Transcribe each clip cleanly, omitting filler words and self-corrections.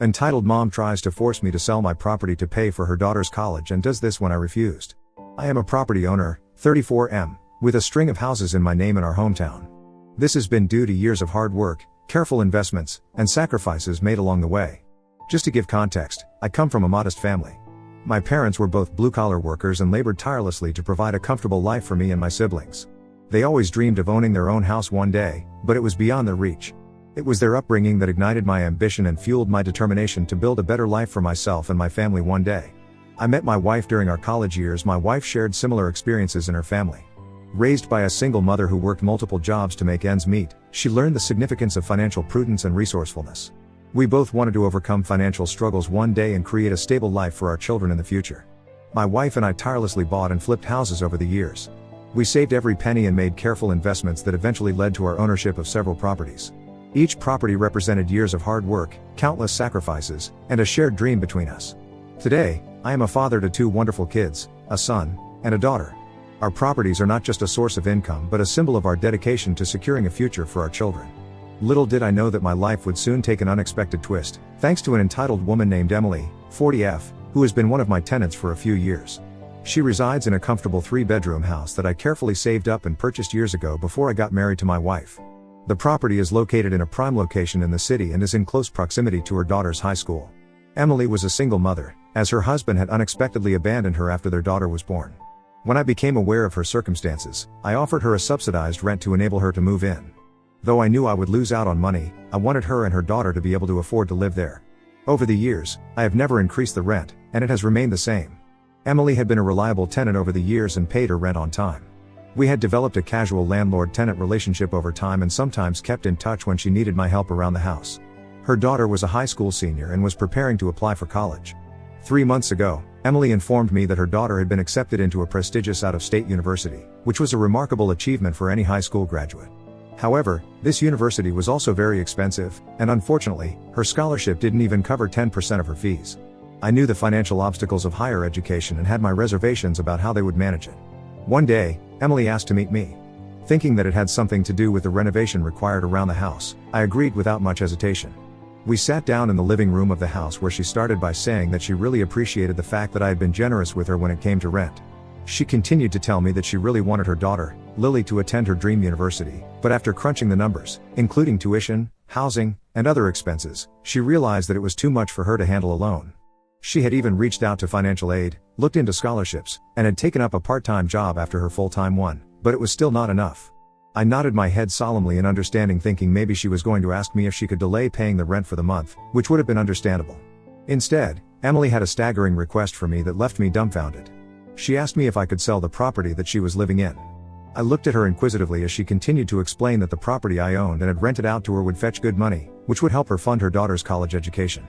Entitled mom tries to force me to sell my property to pay for her daughter's college and does this when I refused. I am a property owner, 34M, with a string of houses in my name in our hometown. This has been due to years of hard work, careful investments, and sacrifices made along the way. Just to give context, I come from a modest family. My parents were both blue-collar workers and labored tirelessly to provide a comfortable life for me and my siblings. They always dreamed of owning their own house one day, but it was beyond their reach. It was their upbringing that ignited my ambition and fueled my determination to build a better life for myself and my family one day. I met my wife during our college years. My wife shared similar experiences in her family. Raised by a single mother who worked multiple jobs to make ends meet, she learned the significance of financial prudence and resourcefulness. We both wanted to overcome financial struggles one day and create a stable life for our children in the future. My wife and I tirelessly bought and flipped houses over the years. We saved every penny and made careful investments that eventually led to our ownership of several properties. Each property represented years of hard work, countless sacrifices, and a shared dream between us. Today, I am a father to 2 wonderful kids, a son and a daughter. Our properties are not just a source of income but a symbol of our dedication to securing a future for our children. Little did I know that my life would soon take an unexpected twist, thanks to an entitled woman named Emily, 40F, who has been one of my tenants for a few years. She resides in a comfortable 3-bedroom house that I carefully saved up and purchased years ago before I got married to my wife. The property is located in a prime location in the city and is in close proximity to her daughter's high school. Emily was a single mother, as her husband had unexpectedly abandoned her after their daughter was born. When I became aware of her circumstances, I offered her a subsidized rent to enable her to move in. Though I knew I would lose out on money, I wanted her and her daughter to be able to afford to live there. Over the years, I have never increased the rent, and it has remained the same. Emily had been a reliable tenant over the years and paid her rent on time. We had developed a casual landlord-tenant relationship over time and sometimes kept in touch when she needed my help around the house. Her daughter was a high school senior and was preparing to apply for college. 3 months ago, Emily informed me that her daughter had been accepted into a prestigious out-of-state university, which was a remarkable achievement for any high school graduate. However, this university was also very expensive, and unfortunately, her scholarship didn't even cover 10% of her fees. I knew the financial obstacles of higher education and had my reservations about how they would manage it. One day, Emily asked to meet me. Thinking that it had something to do with the renovation required around the house, I agreed without much hesitation. We sat down in the living room of the house where she started by saying that she really appreciated the fact that I had been generous with her when it came to rent. She continued to tell me that she really wanted her daughter, Lily, to attend her dream university, but after crunching the numbers, including tuition, housing, and other expenses, she realized that it was too much for her to handle alone. She had even reached out to financial aid, looked into scholarships, and had taken up a part-time job after her full-time one, but it was still not enough. I nodded my head solemnly in understanding, thinking maybe she was going to ask me if she could delay paying the rent for the month, which would have been understandable. Instead, Emily had a staggering request for me that left me dumbfounded. She asked me if I could sell the property that she was living in. I looked at her inquisitively as she continued to explain that the property I owned and had rented out to her would fetch good money, which would help her fund her daughter's college education.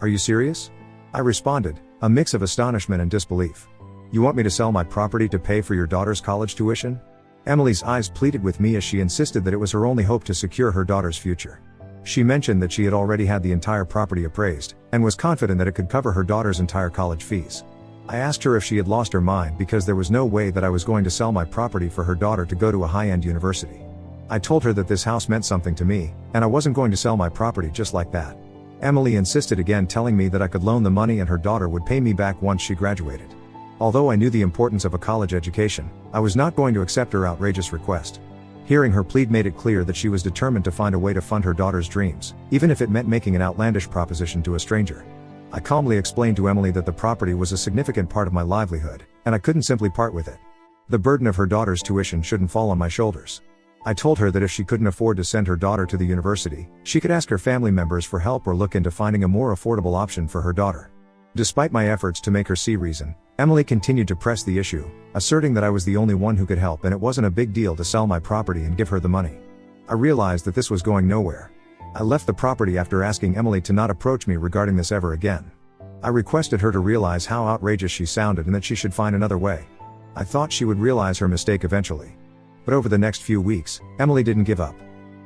"Are you serious?" I responded, a mix of astonishment and disbelief. "You want me to sell my property to pay for your daughter's college tuition?" Emily's eyes pleaded with me as she insisted that it was her only hope to secure her daughter's future. She mentioned that she had already had the entire property appraised, and was confident that it could cover her daughter's entire college fees. I asked her if she had lost her mind because there was no way that I was going to sell my property for her daughter to go to a high-end university. I told her that this house meant something to me, and I wasn't going to sell my property just like that. Emily insisted again, telling me that I could loan the money and her daughter would pay me back once she graduated. Although I knew the importance of a college education, I was not going to accept her outrageous request. Hearing her plead made it clear that she was determined to find a way to fund her daughter's dreams, even if it meant making an outlandish proposition to a stranger. I calmly explained to Emily that the property was a significant part of my livelihood, and I couldn't simply part with it. The burden of her daughter's tuition shouldn't fall on my shoulders. I told her that if she couldn't afford to send her daughter to the university, she could ask her family members for help or look into finding a more affordable option for her daughter. Despite my efforts to make her see reason, Emily continued to press the issue, asserting that I was the only one who could help and it wasn't a big deal to sell my property and give her the money. I realized that this was going nowhere. I left the property after asking Emily to not approach me regarding this ever again. I requested her to realize how outrageous she sounded and that she should find another way. I thought she would realize her mistake eventually. But over the next few weeks, Emily didn't give up.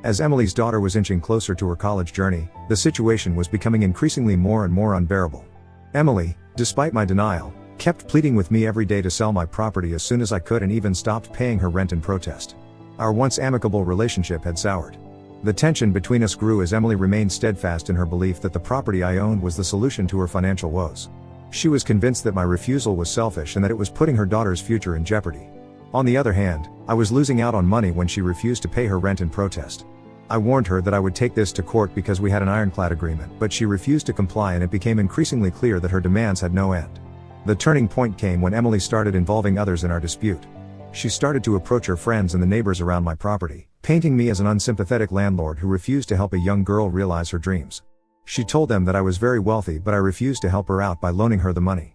As Emily's daughter was inching closer to her college journey, the situation was becoming increasingly more and more unbearable. Emily, despite my denial, kept pleading with me every day to sell my property as soon as I could and even stopped paying her rent in protest. Our once amicable relationship had soured. The tension between us grew as Emily remained steadfast in her belief that the property I owned was the solution to her financial woes. She was convinced that my refusal was selfish and that it was putting her daughter's future in jeopardy. On the other hand, I was losing out on money when she refused to pay her rent in protest. I warned her that I would take this to court because we had an ironclad agreement, but she refused to comply, and it became increasingly clear that her demands had no end. The turning point came when Emily started involving others in our dispute. She started to approach her friends and the neighbors around my property, painting me as an unsympathetic landlord who refused to help a young girl realize her dreams. She told them that I was very wealthy, but I refused to help her out by loaning her the money.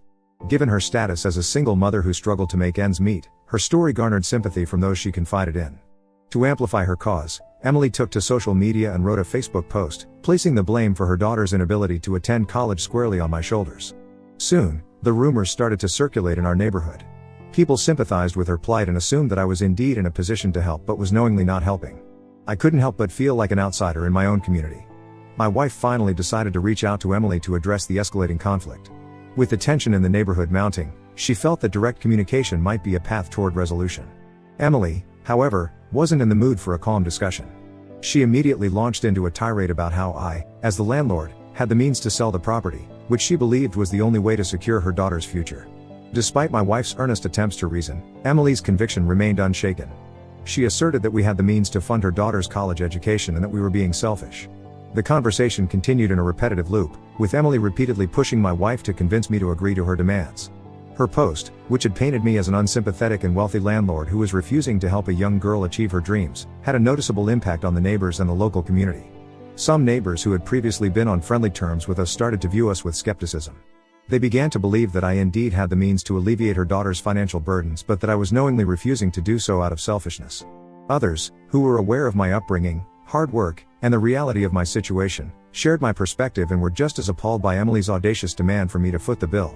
Given her status as a single mother who struggled to make ends meet, her story garnered sympathy from those she confided in. To amplify her cause, Emily took to social media and wrote a Facebook post, placing the blame for her daughter's inability to attend college squarely on my shoulders. Soon, the rumors started to circulate in our neighborhood. People sympathized with her plight and assumed that I was indeed in a position to help but was knowingly not helping. I couldn't help but feel like an outsider in my own community. My wife finally decided to reach out to Emily to address the escalating conflict. With the tension in the neighborhood mounting, she felt that direct communication might be a path toward resolution. Emily, however, wasn't in the mood for a calm discussion. She immediately launched into a tirade about how I, as the landlord, had the means to sell the property, which she believed was the only way to secure her daughter's future. Despite my wife's earnest attempts to reason, Emily's conviction remained unshaken. She asserted that we had the means to fund her daughter's college education and that we were being selfish. The conversation continued in a repetitive loop, with Emily repeatedly pushing my wife to convince me to agree to her demands. Her post, which had painted me as an unsympathetic and wealthy landlord who was refusing to help a young girl achieve her dreams, had a noticeable impact on the neighbors and the local community. Some neighbors who had previously been on friendly terms with us started to view us with skepticism. They began to believe that I indeed had the means to alleviate her daughter's financial burdens, but that I was knowingly refusing to do so out of selfishness. Others, who were aware of my upbringing, hard work, and the reality of my situation, shared my perspective and were just as appalled by Emily's audacious demand for me to foot the bill.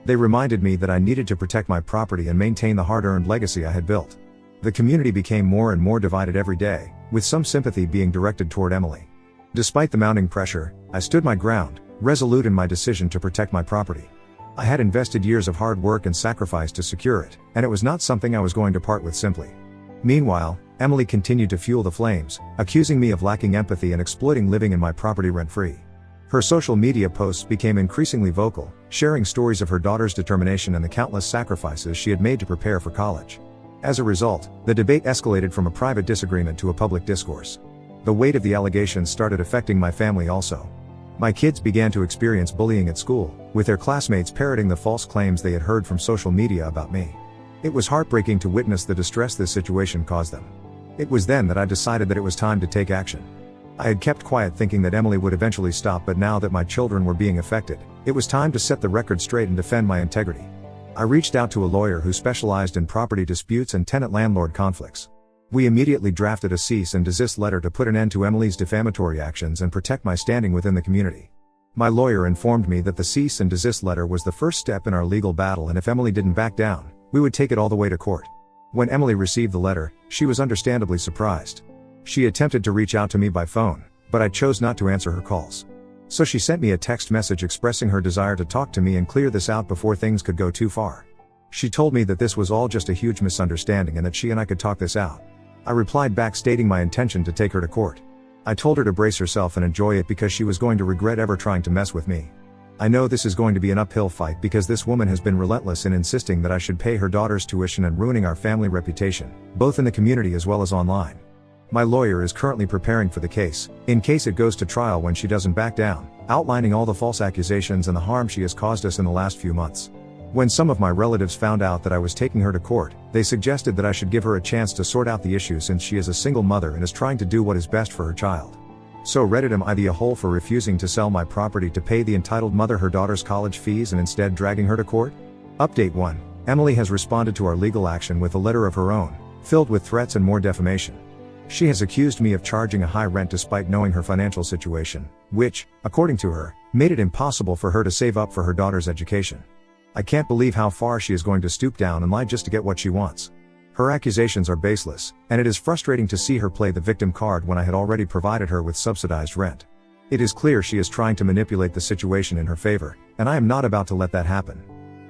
They reminded me that I needed to protect my property and maintain the hard-earned legacy I had built. The community became more and more divided every day, with some sympathy being directed toward Emily. Despite the mounting pressure, I stood my ground, resolute in my decision to protect my property. I had invested years of hard work and sacrifice to secure it, and it was not something I was going to part with simply. Meanwhile, Emily continued to fuel the flames, accusing me of lacking empathy and exploiting living in my property rent-free. Her social media posts became increasingly vocal, sharing stories of her daughter's determination and the countless sacrifices she had made to prepare for college. As a result, the debate escalated from a private disagreement to a public discourse. The weight of the allegations started affecting my family also. My kids began to experience bullying at school, with their classmates parroting the false claims they had heard from social media about me. It was heartbreaking to witness the distress this situation caused them. It was then that I decided that it was time to take action. I had kept quiet thinking that Emily would eventually stop, but now that my children were being affected, it was time to set the record straight and defend my integrity. I reached out to a lawyer who specialized in property disputes and tenant-landlord conflicts. We immediately drafted a cease and desist letter to put an end to Emily's defamatory actions and protect my standing within the community. My lawyer informed me that the cease and desist letter was the first step in our legal battle, and if Emily didn't back down, we would take it all the way to court. When Emily received the letter, she was understandably surprised. She attempted to reach out to me by phone, but I chose not to answer her calls. So she sent me a text message expressing her desire to talk to me and clear this out before things could go too far. She told me that this was all just a huge misunderstanding and that she and I could talk this out. I replied back stating my intention to take her to court. I told her to brace herself and enjoy it because she was going to regret ever trying to mess with me. I know this is going to be an uphill fight because this woman has been relentless in insisting that I should pay her daughter's tuition and ruining our family reputation, both in the community as well as online. My lawyer is currently preparing for the case, in case it goes to trial when she doesn't back down, outlining all the false accusations and the harm she has caused us in the last few months. When some of my relatives found out that I was taking her to court, they suggested that I should give her a chance to sort out the issue since she is a single mother and is trying to do what is best for her child. So Reddit, am I the a-hole for refusing to sell my property to pay the entitled mother her daughter's college fees and instead dragging her to court? Update 1. Emily has responded to our legal action with a letter of her own, filled with threats and more defamation. She has accused me of charging a high rent despite knowing her financial situation, which, according to her, made it impossible for her to save up for her daughter's education. I can't believe how far she is going to stoop down and lie just to get what she wants. Her accusations are baseless, and it is frustrating to see her play the victim card when I had already provided her with subsidized rent. It is clear she is trying to manipulate the situation in her favor, and I am not about to let that happen.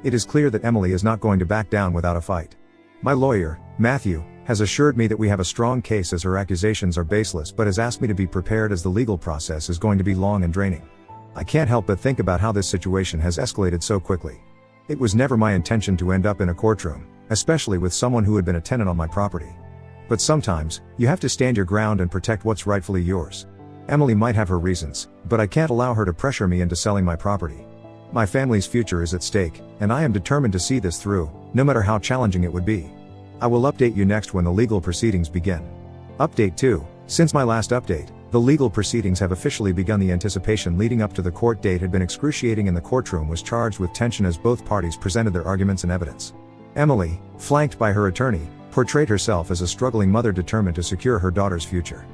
It is clear that Emily is not going to back down without a fight. My lawyer, Matthew, has assured me that we have a strong case as her accusations are baseless, but has asked me to be prepared as the legal process is going to be long and draining. I can't help but think about how this situation has escalated so quickly. It was never my intention to end up in a courtroom, especially with someone who had been a tenant on my property. But sometimes, you have to stand your ground and protect what's rightfully yours. Emily might have her reasons, but I can't allow her to pressure me into selling my property. My family's future is at stake, and I am determined to see this through, no matter how challenging it would be. I will update you next when the legal proceedings begin. Update 2. Since my last update, the legal proceedings have officially begun. The anticipation leading up to the court date had been excruciating and the courtroom was charged with tension as both parties presented their arguments and evidence. Emily, flanked by her attorney, portrayed herself as a struggling mother determined to secure her daughter's future.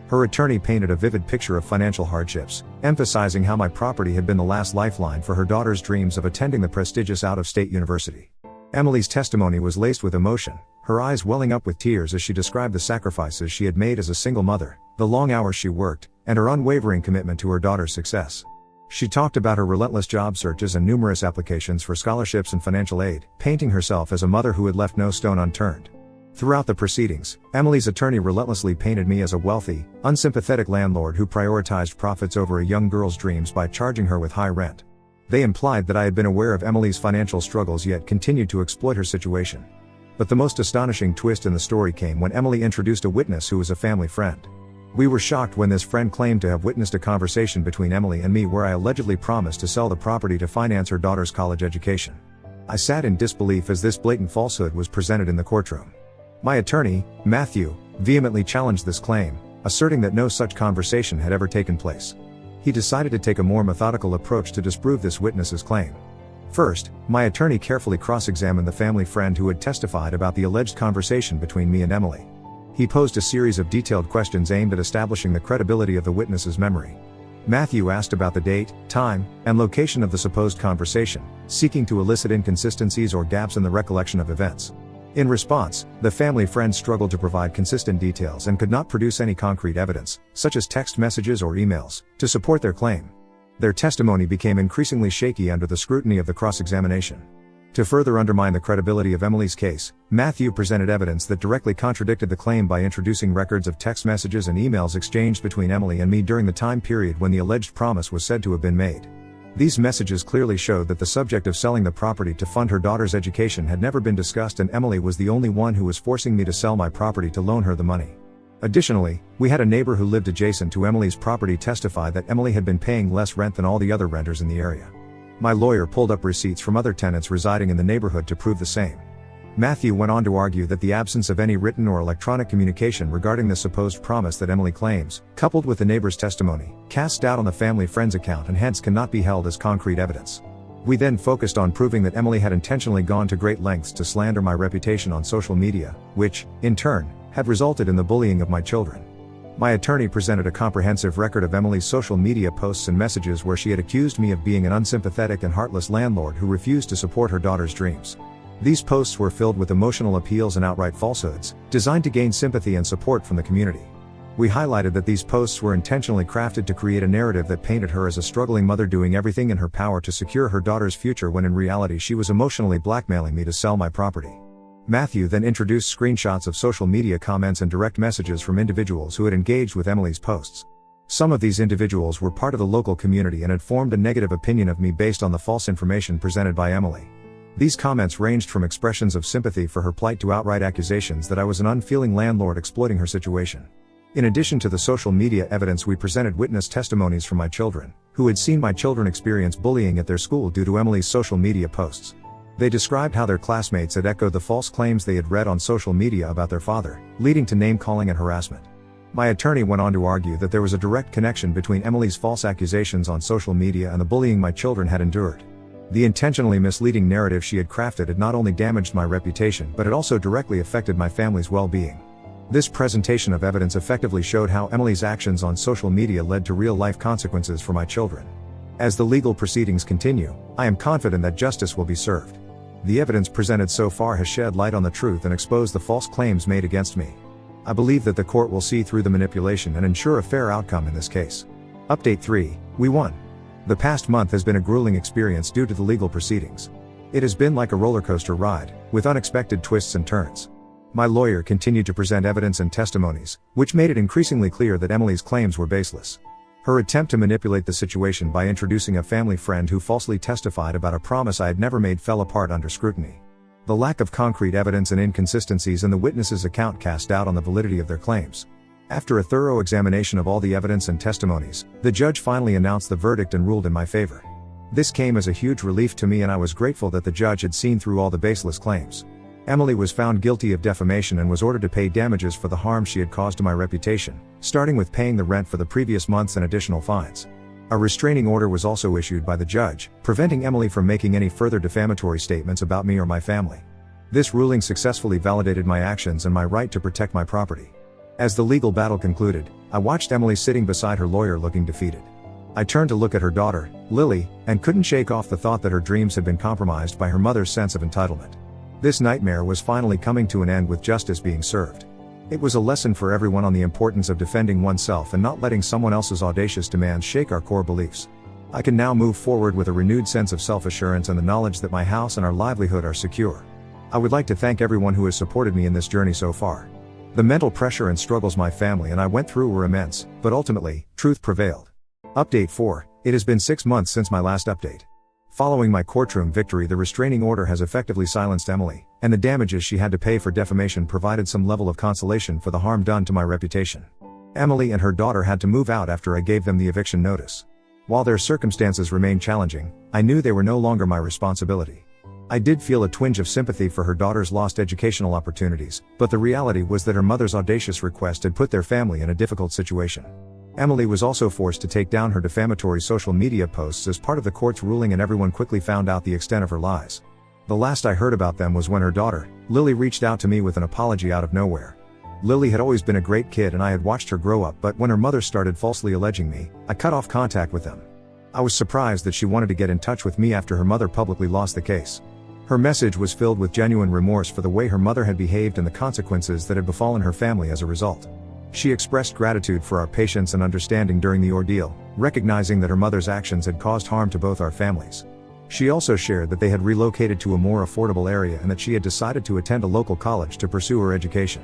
Her attorney painted a vivid picture of financial hardships, emphasizing how my property had been the last lifeline for her daughter's dreams of attending the prestigious out-of-state university. Emily's testimony was laced with emotion, her eyes welling up with tears as she described the sacrifices she had made as a single mother, the long hours she worked, and her unwavering commitment to her daughter's success. She talked about her relentless job searches and numerous applications for scholarships and financial aid, painting herself as a mother who had left no stone unturned. Throughout the proceedings, Emily's attorney relentlessly painted me as a wealthy, unsympathetic landlord who prioritized profits over a young girl's dreams by charging her with high rent. They implied that I had been aware of Emily's financial struggles yet continued to exploit her situation. But the most astonishing twist in the story came when Emily introduced a witness who was a family friend. We were shocked when this friend claimed to have witnessed a conversation between Emily and me where I allegedly promised to sell the property to finance her daughter's college education. I sat in disbelief as this blatant falsehood was presented in the courtroom. My attorney, Matthew, vehemently challenged this claim, asserting that no such conversation had ever taken place. He decided to take a more methodical approach to disprove this witness's claim. First, my attorney carefully cross-examined the family friend who had testified about the alleged conversation between me and Emily. He posed a series of detailed questions aimed at establishing the credibility of the witness's memory. Matthew asked about the date, time, and location of the supposed conversation, seeking to elicit inconsistencies or gaps in the recollection of events. In response, the family friend struggled to provide consistent details and could not produce any concrete evidence, such as text messages or emails, to support their claim. Their testimony became increasingly shaky under the scrutiny of the cross-examination. To further undermine the credibility of Emily's case, Matthew presented evidence that directly contradicted the claim by introducing records of text messages and emails exchanged between Emily and me during the time period when the alleged promise was said to have been made. These messages clearly showed that the subject of selling the property to fund her daughter's education had never been discussed, and Emily was the only one who was forcing me to sell my property to loan her the money. Additionally, we had a neighbor who lived adjacent to Emily's property testify that Emily had been paying less rent than all the other renters in the area. My lawyer pulled up receipts from other tenants residing in the neighborhood to prove the same. Matthew went on to argue that the absence of any written or electronic communication regarding the supposed promise that Emily claims, coupled with the neighbor's testimony, casts doubt on the family friend's account and hence cannot be held as concrete evidence. We then focused on proving that Emily had intentionally gone to great lengths to slander my reputation on social media, which, in turn, had resulted in the bullying of my children. My attorney presented a comprehensive record of Emily's social media posts and messages where she had accused me of being an unsympathetic and heartless landlord who refused to support her daughter's dreams. These posts were filled with emotional appeals and outright falsehoods, designed to gain sympathy and support from the community. We highlighted that these posts were intentionally crafted to create a narrative that painted her as a struggling mother doing everything in her power to secure her daughter's future when in reality she was emotionally blackmailing me to sell my property. Matthew then introduced screenshots of social media comments and direct messages from individuals who had engaged with Emily's posts. Some of these individuals were part of the local community and had formed a negative opinion of me based on the false information presented by Emily. These comments ranged from expressions of sympathy for her plight to outright accusations that I was an unfeeling landlord exploiting her situation. In addition to the social media evidence, we presented witness testimonies from my children, who had seen my children experience bullying at their school due to Emily's social media posts. They described how their classmates had echoed the false claims they had read on social media about their father, leading to name-calling and harassment. My attorney went on to argue that there was a direct connection between Emily's false accusations on social media and the bullying my children had endured. The intentionally misleading narrative she had crafted had not only damaged my reputation but had also directly affected my family's well-being. This presentation of evidence effectively showed how Emily's actions on social media led to real-life consequences for my children. As the legal proceedings continue, I am confident that justice will be served. The evidence presented so far has shed light on the truth and exposed the false claims made against me. I believe that the court will see through the manipulation and ensure a fair outcome in this case. Update 3, we won. The past month has been a grueling experience due to the legal proceedings. It has been like a roller coaster ride, with unexpected twists and turns. My lawyer continued to present evidence and testimonies, which made it increasingly clear that Emily's claims were baseless. Her attempt to manipulate the situation by introducing a family friend who falsely testified about a promise I had never made fell apart under scrutiny. The lack of concrete evidence and inconsistencies in the witnesses' account cast doubt on the validity of their claims. After a thorough examination of all the evidence and testimonies, the judge finally announced the verdict and ruled in my favor. This came as a huge relief to me, and I was grateful that the judge had seen through all the baseless claims. Emily was found guilty of defamation and was ordered to pay damages for the harm she had caused to my reputation, starting with paying the rent for the previous months and additional fines. A restraining order was also issued by the judge, preventing Emily from making any further defamatory statements about me or my family. This ruling successfully validated my actions and my right to protect my property. As the legal battle concluded, I watched Emily sitting beside her lawyer looking defeated. I turned to look at her daughter, Lily, and couldn't shake off the thought that her dreams had been compromised by her mother's sense of entitlement. This nightmare was finally coming to an end with justice being served. It was a lesson for everyone on the importance of defending oneself and not letting someone else's audacious demands shake our core beliefs. I can now move forward with a renewed sense of self-assurance and the knowledge that my house and our livelihood are secure. I would like to thank everyone who has supported me in this journey so far. The mental pressure and struggles my family and I went through were immense, but ultimately, truth prevailed. Update 4. It has been 6 months since my last update. Following my courtroom victory, the restraining order has effectively silenced Emily, and the damages she had to pay for defamation provided some level of consolation for the harm done to my reputation. Emily and her daughter had to move out after I gave them the eviction notice. While their circumstances remained challenging, I knew they were no longer my responsibility. I did feel a twinge of sympathy for her daughter's lost educational opportunities, but the reality was that her mother's audacious request had put their family in a difficult situation. Emily was also forced to take down her defamatory social media posts as part of the court's ruling, and everyone quickly found out the extent of her lies. The last I heard about them was when her daughter, Lily, reached out to me with an apology out of nowhere. Lily had always been a great kid and I had watched her grow up, but when her mother started falsely alleging me, I cut off contact with them. I was surprised that she wanted to get in touch with me after her mother publicly lost the case. Her message was filled with genuine remorse for the way her mother had behaved and the consequences that had befallen her family as a result. She expressed gratitude for our patience and understanding during the ordeal, recognizing that her mother's actions had caused harm to both our families. She also shared that they had relocated to a more affordable area and that she had decided to attend a local college to pursue her education.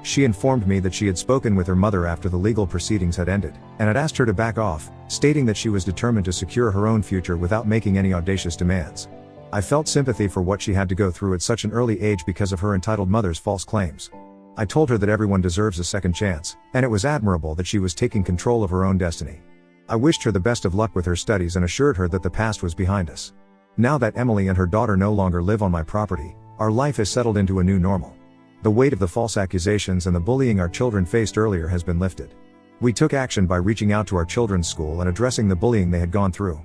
She informed me that she had spoken with her mother after the legal proceedings had ended, and had asked her to back off, stating that she was determined to secure her own future without making any audacious demands. I felt sympathy for what she had to go through at such an early age because of her entitled mother's false claims. I told her that everyone deserves a second chance, and it was admirable that she was taking control of her own destiny. I wished her the best of luck with her studies and assured her that the past was behind us. Now that Emily and her daughter no longer live on my property, our life has settled into a new normal. The weight of the false accusations and the bullying our children faced earlier has been lifted. We took action by reaching out to our children's school and addressing the bullying they had gone through.